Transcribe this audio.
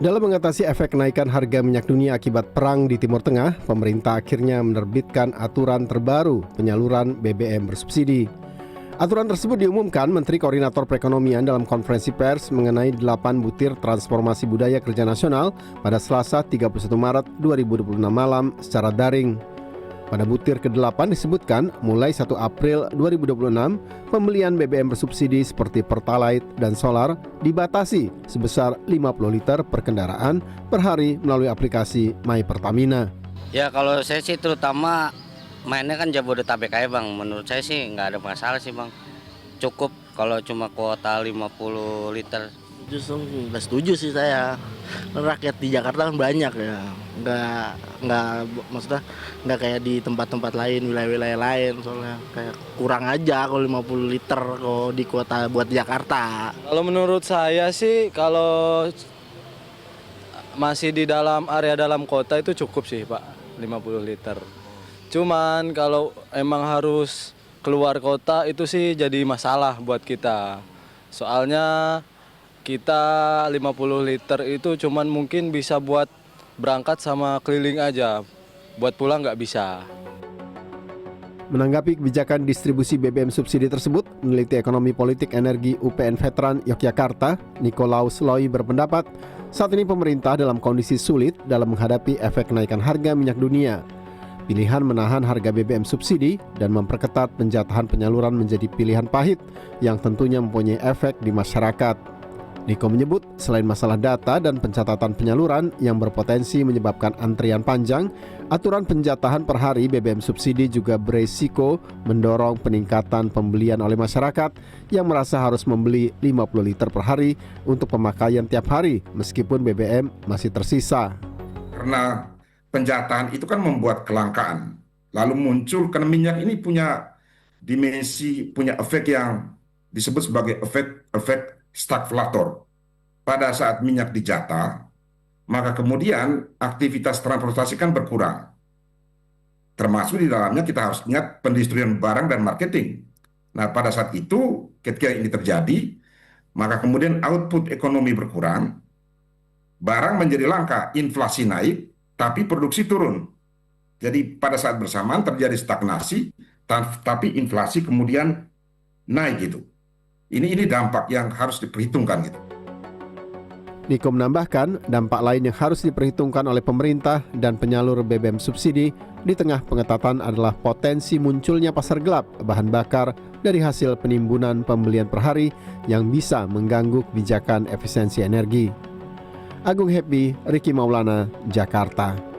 Dalam mengatasi efek kenaikan harga minyak dunia akibat perang di Timur Tengah, pemerintah akhirnya menerbitkan aturan terbaru penyaluran BBM bersubsidi. Aturan tersebut diumumkan Menteri Koordinator Perekonomian dalam konferensi pers mengenai 8 butir transformasi budaya kerja nasional pada Selasa 31 Maret 2026 malam secara daring. Pada butir ke-8 disebutkan mulai 1 April 2026, pembelian BBM bersubsidi seperti Pertalite dan solar dibatasi sebesar 50 liter per kendaraan per hari melalui aplikasi My Pertamina. Ya kalau saya sih terutama mainnya kan Jabodetabek aja Bang, menurut saya sih nggak ada masalah sih Bang. Cukup kalau cuma kuota 50 liter. Justru nggak setuju sih saya. Rakyat di Jakarta kan banyak ya, maksudnya nggak kayak di tempat-tempat lain, wilayah-wilayah lain, soalnya kayak kurang aja kalau 50 liter kalau di kuota buat Jakarta. Kalau menurut saya sih kalau masih di dalam area dalam kota itu cukup sih Pak, 50 liter. Cuman kalau emang harus keluar kota itu sih jadi masalah buat kita. Soalnya kita 50 liter itu cuman mungkin bisa buat berangkat sama keliling aja, buat pulang nggak bisa. Menanggapi kebijakan distribusi BBM subsidi tersebut, peneliti ekonomi politik energi UPN Veteran Yogyakarta, Nikolaus Loi berpendapat, saat ini pemerintah dalam kondisi sulit dalam menghadapi efek kenaikan harga minyak dunia. Pilihan menahan harga BBM subsidi dan memperketat penjatahan penyaluran menjadi pilihan pahit yang tentunya mempunyai efek di masyarakat. Niko menyebut, selain masalah data dan pencatatan penyaluran yang berpotensi menyebabkan antrian panjang, aturan penjatahan per hari BBM subsidi juga beresiko mendorong peningkatan pembelian oleh masyarakat yang merasa harus membeli 50 liter per hari untuk pemakaian tiap hari meskipun BBM masih tersisa. Karena penjatahan itu kan membuat kelangkaan. Lalu muncul, karena minyak ini punya dimensi, punya efek yang disebut sebagai efek stagflator. Pada saat minyak dijatah, maka kemudian aktivitas transportasi kan berkurang. Termasuk di dalamnya kita harus ingat pendistribusian barang dan marketing. Nah, pada saat itu ketika ini terjadi, maka kemudian output ekonomi berkurang, barang menjadi langka, inflasi naik, tapi produksi turun. Jadi pada saat bersamaan terjadi stagnasi, tapi inflasi kemudian naik gitu. Ini dampak yang harus diperhitungkan gitu. Niko menambahkan, dampak lain yang harus diperhitungkan oleh pemerintah dan penyalur BBM subsidi di tengah pengetatan adalah potensi munculnya pasar gelap bahan bakar dari hasil penimbunan pembelian per hari yang bisa mengganggu kebijakan efisiensi energi. Agung Happy, Ricky Maulana, Jakarta.